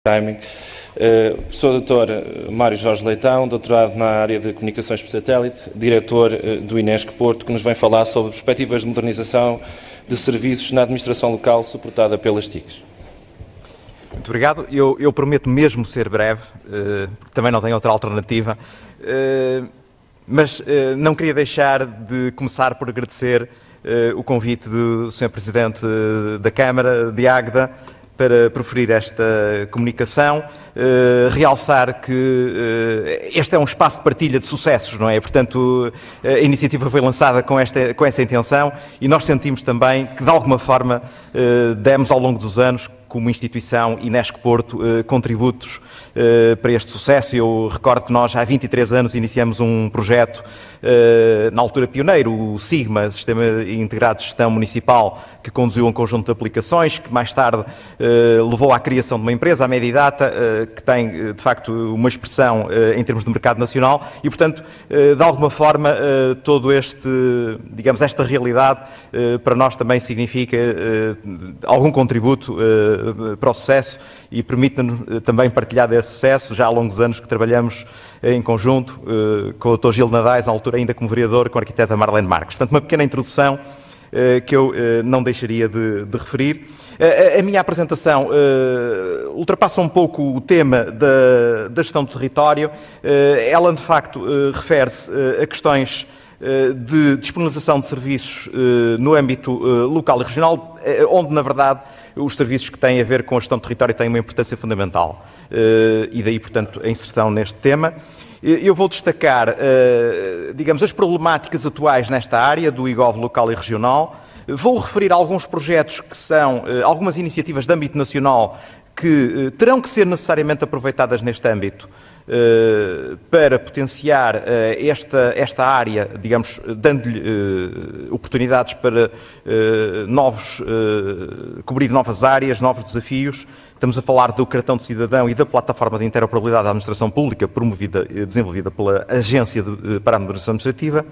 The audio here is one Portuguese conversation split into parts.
timing. Professor Dr. Mário Jorge Leitão, doutorado na área de Comunicações por Satélite, diretor do INESC Porto, que nos vem falar sobre perspectivas de modernização de serviços na administração local suportada pelas TICs. Muito obrigado. Eu prometo mesmo ser breve, porque também não tenho outra alternativa, mas não queria deixar de começar por agradecer o convite do Sr. Presidente da Câmara de Águeda para proferir esta comunicação, realçar que este é um espaço de partilha de sucessos, não é? Portanto, a iniciativa foi lançada com essa intenção e nós sentimos também que, de alguma forma, demos ao longo dos anos, como instituição INESC Porto, contributos para este sucesso. Eu recordo que nós, há 23 anos, iniciamos um projeto, na altura pioneiro, o SIGMA, Sistema Integrado de Gestão Municipal, que conduziu um conjunto de aplicações, que mais tarde levou à criação de uma empresa, a Medidata, que tem, de facto, uma expressão em termos de mercado nacional e, portanto, de alguma forma, todo digamos, esta realidade, para nós também significa algum contributo para o sucesso e permite-nos também partilhar desse sucesso, já há longos anos que trabalhamos em conjunto com o Dr. Gil Nadais, na altura ainda como vereador, com a arquiteta Marlene Marques. Portanto, uma pequena introdução que eu não deixaria de referir. A minha apresentação ultrapassa um pouco o tema da gestão do território. Ela, de facto, refere-se a questões de disponibilização de serviços no âmbito local e regional, onde, na verdade, os serviços que têm a ver com a gestão do território têm uma importância fundamental. E daí, portanto, a inserção neste tema. Eu vou destacar, digamos, as problemáticas atuais nesta área do IGOV local e regional. Vou referir alguns projetos que são, algumas iniciativas de âmbito nacional que terão que ser necessariamente aproveitadas neste âmbito para potenciar esta área, digamos, dando-lhe oportunidades para cobrir novas áreas, novos desafios. Estamos a falar do cartão de cidadão e da plataforma de interoperabilidade da administração pública, desenvolvida pela Agência para a Modernização Administrativa.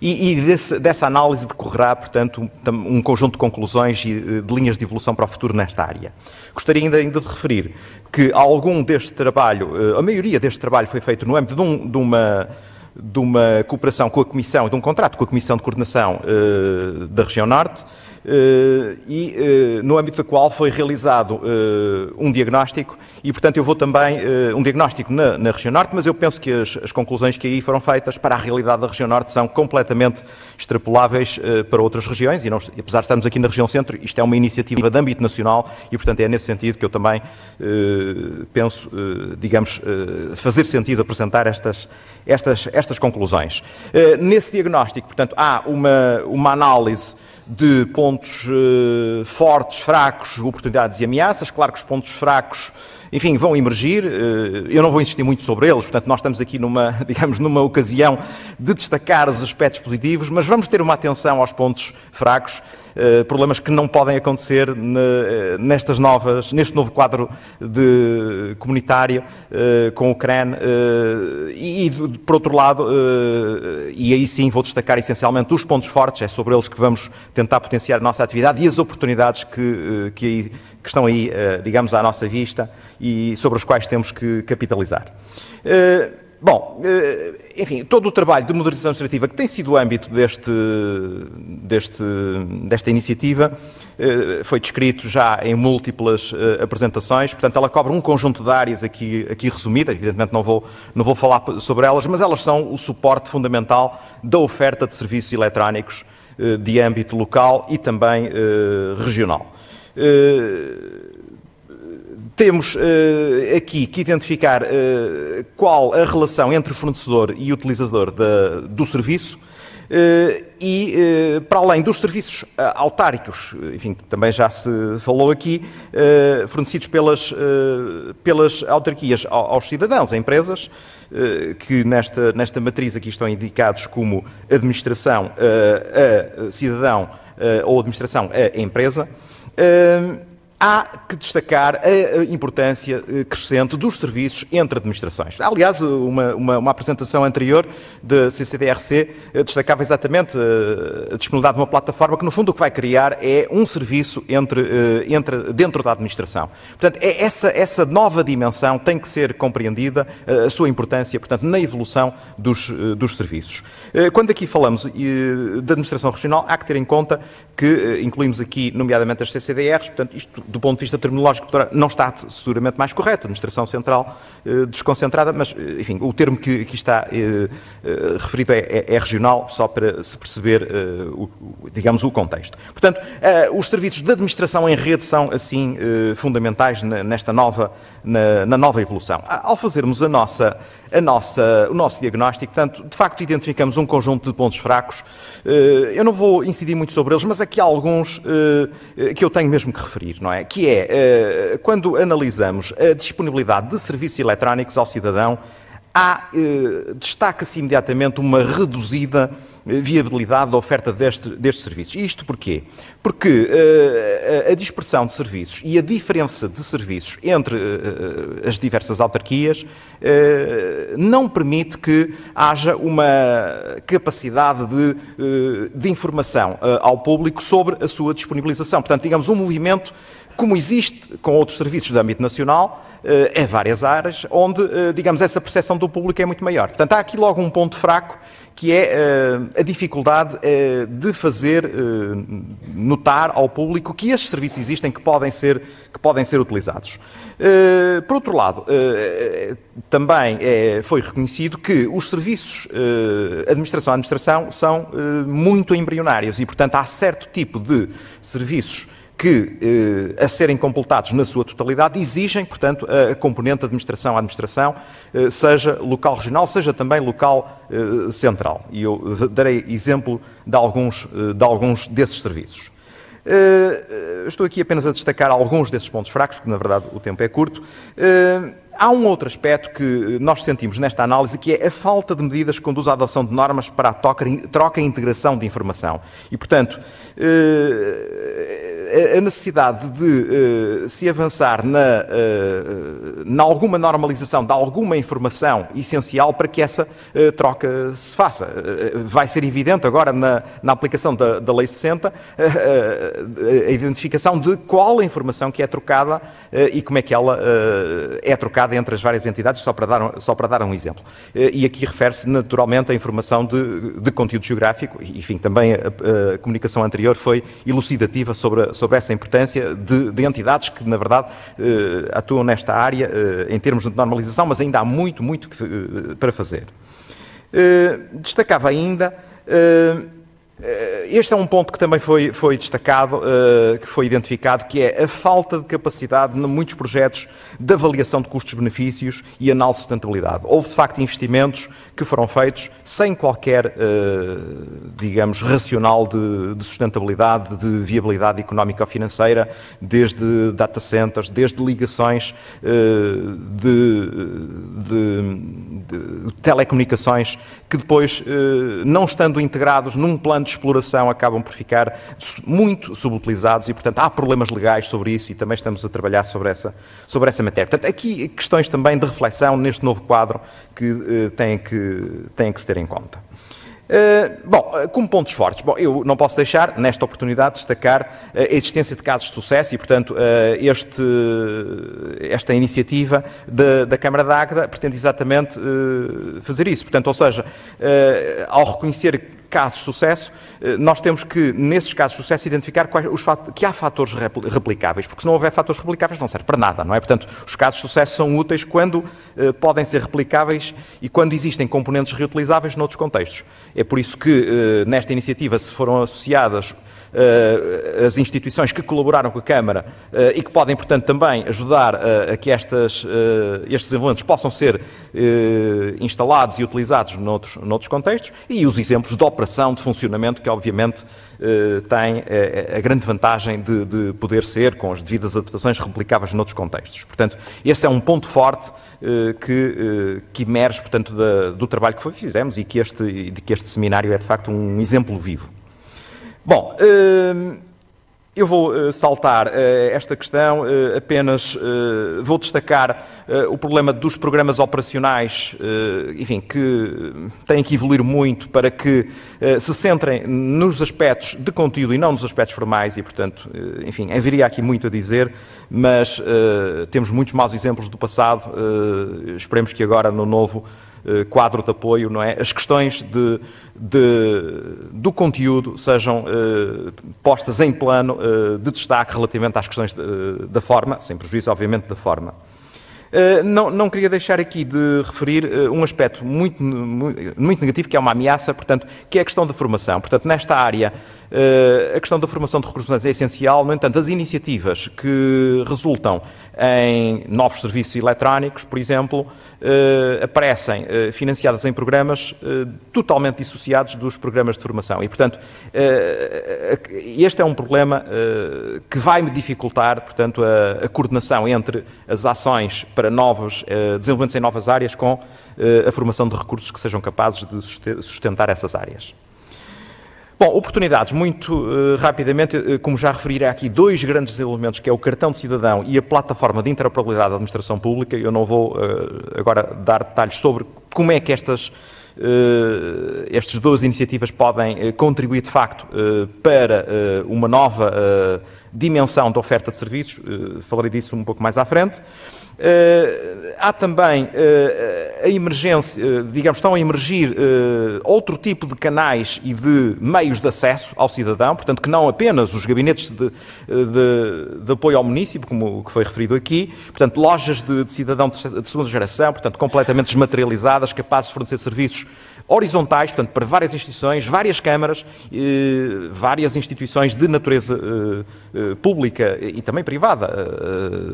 E dessa análise decorrerá, portanto, um conjunto de conclusões e de linhas de evolução para o futuro nesta área. Gostaria ainda de referir que algum deste trabalho, a maioria deste trabalho foi feito no âmbito de uma cooperação com a Comissão, de um contrato com a Comissão de Coordenação da Região Norte, no âmbito do qual foi realizado um diagnóstico e, portanto, eu vou também, um diagnóstico na Região Norte, mas eu penso que as conclusões que aí foram feitas para a realidade da Região Norte são completamente extrapoláveis para outras regiões e, apesar de estarmos aqui na Região Centro, isto é uma iniciativa de âmbito nacional e, portanto, é nesse sentido que eu também penso, digamos, fazer sentido apresentar estas conclusões. Nesse diagnóstico, portanto, há uma análise de pontos fortes, fracos, oportunidades e ameaças. Claro que os pontos fracos, enfim, vão emergir. Eu não vou insistir muito sobre eles, portanto, nós estamos aqui numa ocasião de destacar os aspectos positivos, mas vamos ter uma atenção aos pontos fracos, problemas que não podem acontecer neste novo quadro comunitário com o CREN e, por outro lado, e aí sim vou destacar essencialmente os pontos fortes, é sobre eles que vamos tentar potenciar a nossa atividade e as oportunidades que estão aí, digamos, à nossa vista e sobre os quais temos que capitalizar. Bom, enfim, todo o trabalho de modernização administrativa que tem sido o âmbito desta iniciativa foi descrito já em múltiplas apresentações, portanto ela cobre um conjunto de áreas aqui resumidas, evidentemente não vou falar sobre elas, mas elas são o suporte fundamental da oferta de serviços eletrónicos de âmbito local e também regional. Temos aqui que identificar qual a relação entre o fornecedor e o utilizador do serviço e, para além dos serviços autárquicos, enfim, que também já se falou aqui, fornecidos pelas autarquias aos cidadãos, a empresas, que nesta matriz aqui estão indicados como administração a cidadão ou administração a empresa, há que destacar a importância crescente dos serviços entre administrações. Aliás, uma apresentação anterior da CCDRC destacava exatamente a disponibilidade de uma plataforma que, no fundo, o que vai criar é um serviço dentro da administração. Portanto, essa nova dimensão tem que ser compreendida, a sua importância, portanto, na evolução dos serviços. Quando aqui falamos da administração regional, há que ter em conta que incluímos aqui, nomeadamente, as CCDRs, portanto, isto do ponto de vista terminológico não está seguramente mais correto, administração central desconcentrada, mas, enfim, o termo que aqui está referido é regional, só para se perceber, digamos, o contexto. Portanto, os serviços de administração em rede são, assim, fundamentais na nova evolução. Ao fazermos o nosso diagnóstico, portanto, de facto, identificamos um conjunto de pontos fracos. Eu não vou incidir muito sobre eles, mas aqui há alguns que eu tenho mesmo que referir, não é? Que é, quando analisamos a disponibilidade de serviços eletrónicos ao cidadão, destaca-se imediatamente uma reduzida viabilidade da oferta destes serviços. E isto porquê? Porque a dispersão de serviços e a diferença de serviços entre as diversas autarquias não permite que haja uma capacidade de informação ao público sobre a sua disponibilização. Portanto, digamos, um movimento como existe com outros serviços de âmbito nacional, em várias áreas, onde, digamos, essa percepção do público é muito maior. Portanto, há aqui logo um ponto fraco, que é a dificuldade de fazer notar ao público que estes serviços existem, que podem ser utilizados. Por outro lado, também foi reconhecido que os serviços administração a administração são muito embrionários e, portanto, há certo tipo de serviços que, a serem completados na sua totalidade, exigem, portanto, a componente administração a administração, seja local regional, seja também local central. E eu darei exemplo de alguns desses serviços. Estou aqui apenas a destacar alguns desses pontos fracos, porque, na verdade, o tempo é curto. Há um outro aspecto que nós sentimos nesta análise, que é a falta de medidas que conduz à adoção de normas para a troca e integração de informação. E, portanto, a necessidade de se avançar na alguma normalização de alguma informação essencial para que essa troca se faça. Vai ser evidente agora na aplicação da Lei 60 a identificação de qual a informação que é trocada e como é que ela é trocada entre as várias entidades, só para dar um exemplo. E aqui refere-se naturalmente à informação de conteúdo geográfico, e, enfim, também a comunicação anterior foi elucidativa sobre essa importância de entidades que, na verdade, atuam nesta área em termos de normalização, mas ainda há muito para fazer. Destacava ainda... Este é um ponto que também foi destacado, que foi identificado, que é a falta de capacidade em muitos projetos de avaliação de custos-benefícios e análise de sustentabilidade. Houve, de facto, investimentos que foram feitos sem qualquer, digamos, racional de sustentabilidade, de viabilidade económica ou financeira, desde data centers, desde ligações de telecomunicações, que depois, não estando integrados num plano de exploração, acabam por ficar muito subutilizados e, portanto, há problemas legais sobre isso e também estamos a trabalhar sobre essa matéria. Portanto, aqui questões também de reflexão neste novo quadro que têm que se ter em conta. Como pontos fortes, eu não posso deixar, nesta oportunidade, de destacar a existência de casos de sucesso e, portanto, esta iniciativa da Câmara de Águeda pretende exatamente fazer isso. Portanto, ou seja, ao reconhecer casos de sucesso, nós temos que, nesses casos de sucesso, identificar que há fatores replicáveis, porque se não houver fatores replicáveis não serve para nada, não é? Portanto, os casos de sucesso são úteis quando podem ser replicáveis e quando existem componentes reutilizáveis noutros contextos. É por isso que, nesta iniciativa, se foram associadas as instituições que colaboraram com a Câmara e que podem, portanto, também ajudar a que estes desenvolvimentos possam ser instalados e utilizados noutros contextos, e os exemplos de operação, de funcionamento, que obviamente têm a grande vantagem de poder ser, com as devidas adaptações, replicáveis noutros contextos. Portanto, esse é um ponto forte que emerge, portanto, do trabalho que fizemos e que este seminário é, de facto, um exemplo vivo. Eu vou saltar esta questão, apenas vou destacar o problema dos programas operacionais, enfim, que têm que evoluir muito para que se centrem nos aspectos de conteúdo e não nos aspectos formais e, portanto, enfim, haveria aqui muito a dizer, mas temos muitos maus exemplos do passado, esperemos que agora no novo quadro de apoio, não é? As questões do conteúdo sejam postas em plano de destaque relativamente às questões da forma, sem prejuízo, obviamente, da forma. Não queria deixar aqui de referir um aspecto muito negativo, que é uma ameaça, portanto, que é a questão da formação. Portanto, nesta área, a questão da formação de recursos humanos é essencial. No entanto, as iniciativas que resultam em novos serviços eletrónicos, por exemplo, aparecem financiadas em programas totalmente dissociados dos programas de formação. E, portanto, este é um problema que vai me dificultar, portanto, a coordenação entre as ações para desenvolvimentos em novas áreas com a formação de recursos que sejam capazes de sustentar essas áreas. Bom, oportunidades, muito rapidamente, como já referi, há aqui dois grandes desenvolvimentos, que é o cartão de cidadão e a plataforma de interoperabilidade da administração pública. Eu não vou agora dar detalhes sobre como é que estas duas iniciativas podem contribuir, de facto, para uma nova dimensão da oferta de serviços. Falarei disso um pouco mais à frente. Há também a emergência, digamos, estão a emergir outro tipo de canais e de meios de acesso ao cidadão, portanto, que não apenas os gabinetes de apoio ao município, como que foi referido aqui, portanto, lojas de cidadão de segunda geração, portanto, completamente desmaterializadas, capazes de fornecer serviços horizontais, portanto, para várias instituições, várias câmaras, várias instituições de natureza pública e também privada,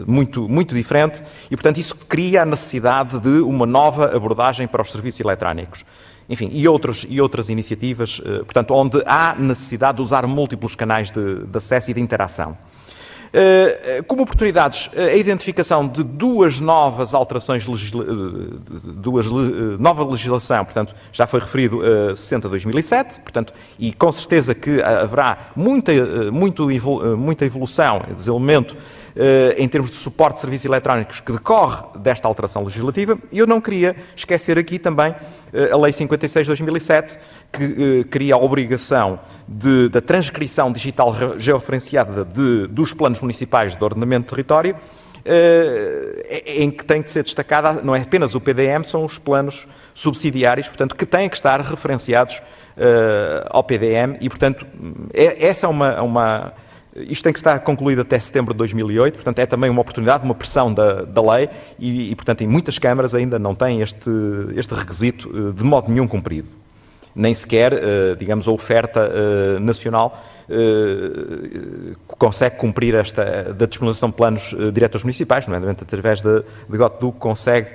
muito diferente, e, portanto, isso cria a necessidade de uma nova abordagem para os serviços eletrónicos. Enfim, e outras iniciativas, portanto, onde há necessidade de usar múltiplos canais de acesso e de interação. Como oportunidades, a identificação de duas novas alterações, nova legislação, portanto, já foi referido 60/2007, portanto, e com certeza que haverá muita evolução, desenvolvimento em termos de suporte de serviços eletrónicos que decorre desta alteração legislativa. E eu não queria esquecer aqui também a Lei 56/2007, que cria a obrigação da transcrição digital georreferenciada dos planos municipais de ordenamento de território, em que tem que ser destacada, não é apenas o PDM, são os planos subsidiários, portanto, que têm que estar referenciados ao PDM e, portanto, essa é isto tem que estar concluído até setembro de 2008, portanto, é também uma oportunidade, uma pressão da lei e, portanto, em muitas câmaras ainda não têm este requisito de modo nenhum cumprido. Nem sequer, digamos, a oferta nacional consegue cumprir da disponibilização de planos diretores municipais, nomeadamente através de GOTDUC, consegue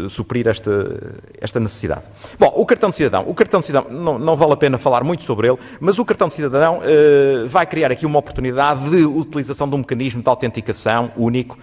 suprir esta necessidade. Bom, o cartão de cidadão. O cartão de cidadão, não vale a pena falar muito sobre ele, mas o cartão de cidadão vai criar aqui uma oportunidade de utilização de um mecanismo de autenticação único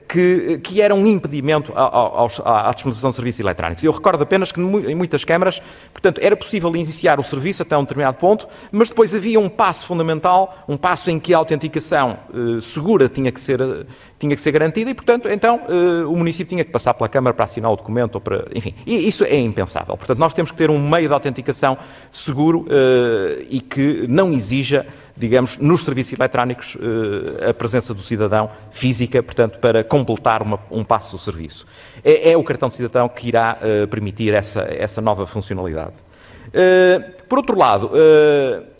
que era um impedimento à disponibilização de serviços eletrónicos. Eu recordo apenas que em muitas câmaras, portanto, era possível iniciar o serviço até um determinado ponto, mas depois havia um passo fundamental, um passo em que a autenticação segura tinha que ser garantida e, portanto, então o município tinha que passar pela Câmara para assinar o documento, ou enfim, e isso é impensável. Portanto, nós temos que ter um meio de autenticação seguro e que não exija, digamos, nos serviços eletrónicos a presença do cidadão física, portanto, para completar um passo do serviço. É o cartão de cidadão que irá permitir essa nova funcionalidade. Por outro lado,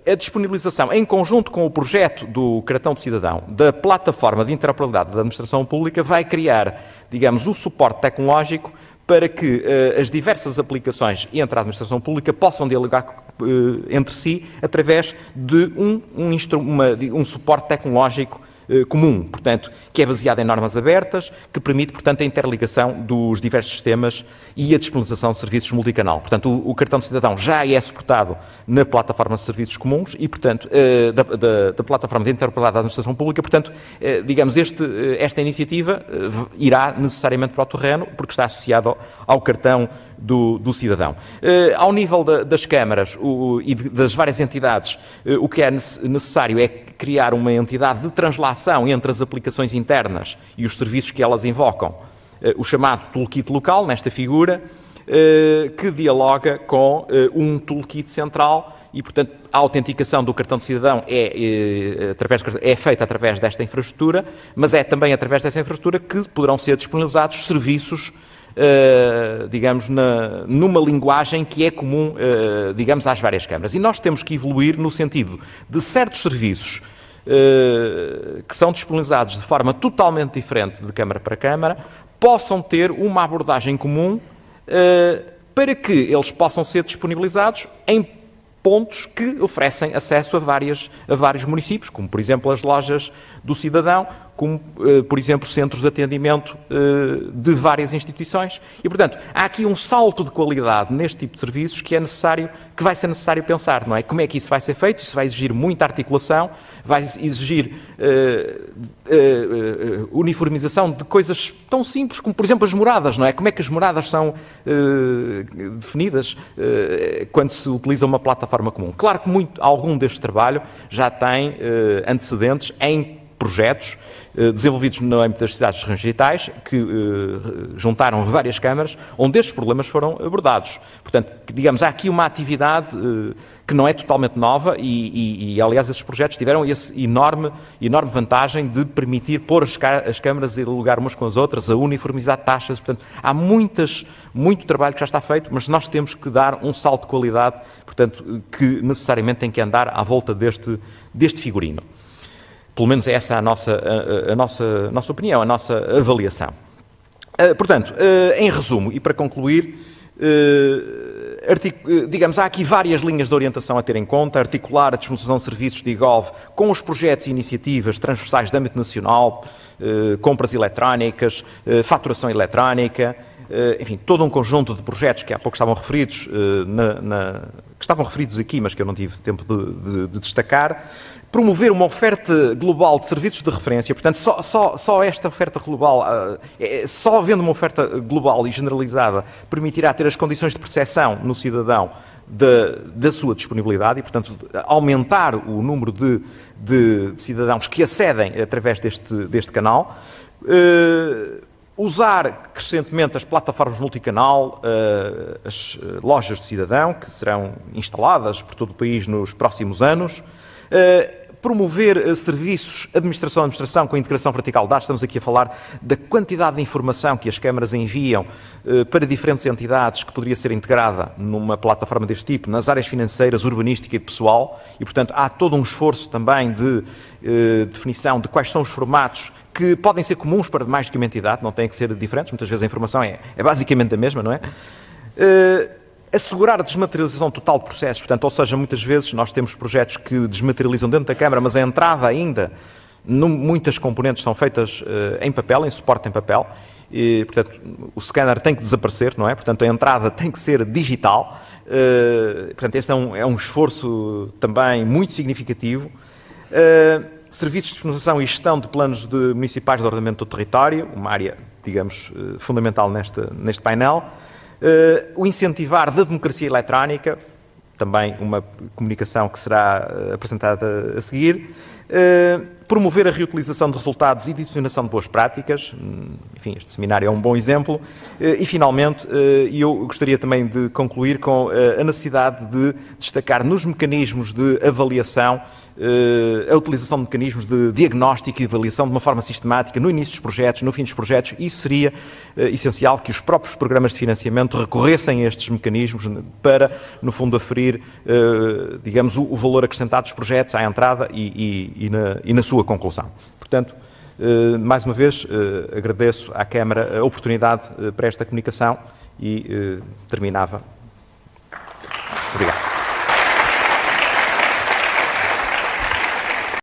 a disponibilização, em conjunto com o projeto do cartão de cidadão, da plataforma de interoperabilidade da administração pública, vai criar, digamos, o suporte tecnológico para que as diversas aplicações entre a administração pública possam dialogar entre si através de um suporte tecnológico comum, portanto, que é baseado em normas abertas, que permite, portanto, a interligação dos diversos sistemas e a disponibilização de serviços multicanal. Portanto, o cartão de cidadão já é suportado na plataforma de serviços comuns e, portanto, da plataforma de interoperabilidade da administração pública, portanto, digamos, esta iniciativa irá necessariamente para o terreno, porque está associado ao cartão do cidadão. Ao nível das câmaras e das várias entidades, o que é necessário é criar uma entidade de translação entre as aplicações internas e os serviços que elas invocam, o chamado toolkit local, nesta figura, que dialoga com um toolkit central e, portanto, a autenticação do cartão de cidadão é feita através desta infraestrutura, mas é também através dessa infraestrutura que poderão ser disponibilizados serviços, digamos, numa linguagem que é comum, digamos, às várias câmaras. E nós temos que evoluir no sentido de certos serviços que são disponibilizados de forma totalmente diferente de câmara para câmara, possam ter uma abordagem comum para que eles possam ser disponibilizados em pontos que oferecem acesso a vários municípios, como, por exemplo, as lojas do cidadão, como, por exemplo, centros de atendimento de várias instituições. E, portanto, há aqui um salto de qualidade neste tipo de serviços que vai ser necessário pensar, não é? Como é que isso vai ser feito? Isso vai exigir muita articulação, vai exigir uniformização de coisas tão simples como, por exemplo, as moradas, não é? Como é que as moradas são definidas quando se utiliza uma plataforma comum? Claro que algum deste trabalho já tem antecedentes em projetos desenvolvidos no âmbito das cidades regionais que juntaram várias câmaras, onde estes problemas foram abordados. Portanto, digamos, há aqui uma atividade que não é totalmente nova e aliás, esses projetos tiveram essa enorme vantagem de permitir pôr as câmaras a dialogar umas com as outras, a uniformizar taxas. Portanto, há muito trabalho que já está feito, mas nós temos que dar um salto de qualidade, portanto, que necessariamente tem que andar à volta deste figurino. Pelo menos essa é a nossa opinião, a nossa avaliação. Portanto, em resumo, e para concluir, digamos, há aqui várias linhas de orientação a ter em conta: articular a disponibilização de serviços de e-Gov com os projetos e iniciativas transversais de âmbito nacional, compras eletrónicas, faturação eletrónica, enfim, todo um conjunto de projetos que há pouco estavam referidos, que estavam referidos aqui, mas que eu não tive tempo de destacar. Promover uma oferta global de serviços de referência, portanto, só esta oferta global, só havendo uma oferta global e generalizada, permitirá ter as condições de percepção no cidadão da sua disponibilidade e, portanto, aumentar o número de cidadãos que acedem através deste canal. Usar crescentemente as plataformas multicanal, as lojas de cidadão, que serão instaladas por todo o país nos próximos anos. Promover serviços administração com integração vertical de dados. Estamos aqui a falar da quantidade de informação que as câmaras enviam para diferentes entidades que poderia ser integrada numa plataforma deste tipo, nas áreas financeiras, urbanística e pessoal, e, portanto, há todo um esforço também de definição de quais são os formatos que podem ser comuns para mais do que uma entidade, não têm que ser diferentes, muitas vezes a informação é basicamente a mesma, não é? Assegurar a desmaterialização total de processos, portanto, ou seja, muitas vezes nós temos projetos que desmaterializam dentro da Câmara, mas a entrada ainda, muitas componentes são feitas em papel, em suporte em papel, e, portanto, o scanner tem que desaparecer, não é? Portanto, a entrada tem que ser digital, portanto, este é um esforço também muito significativo. Serviços de disponibilização e gestão de planos municipais de ordenamento do território, uma área, digamos, fundamental neste painel. O incentivar da democracia eletrónica, também uma comunicação que será apresentada a seguir. Promover a reutilização de resultados e disseminação de boas práticas. Enfim, este seminário é um bom exemplo. E, finalmente, eu gostaria também de concluir com a necessidade de destacar nos mecanismos de avaliação a utilização de mecanismos de diagnóstico e avaliação de uma forma sistemática no início dos projetos, no fim dos projetos. Isso seria essencial que os próprios programas de financiamento recorressem a estes mecanismos para, no fundo, aferir, digamos, o valor acrescentado dos projetos à entrada e na sua conclusão. Portanto, mais uma vez, agradeço à Câmara a oportunidade para esta comunicação e terminava. Obrigado.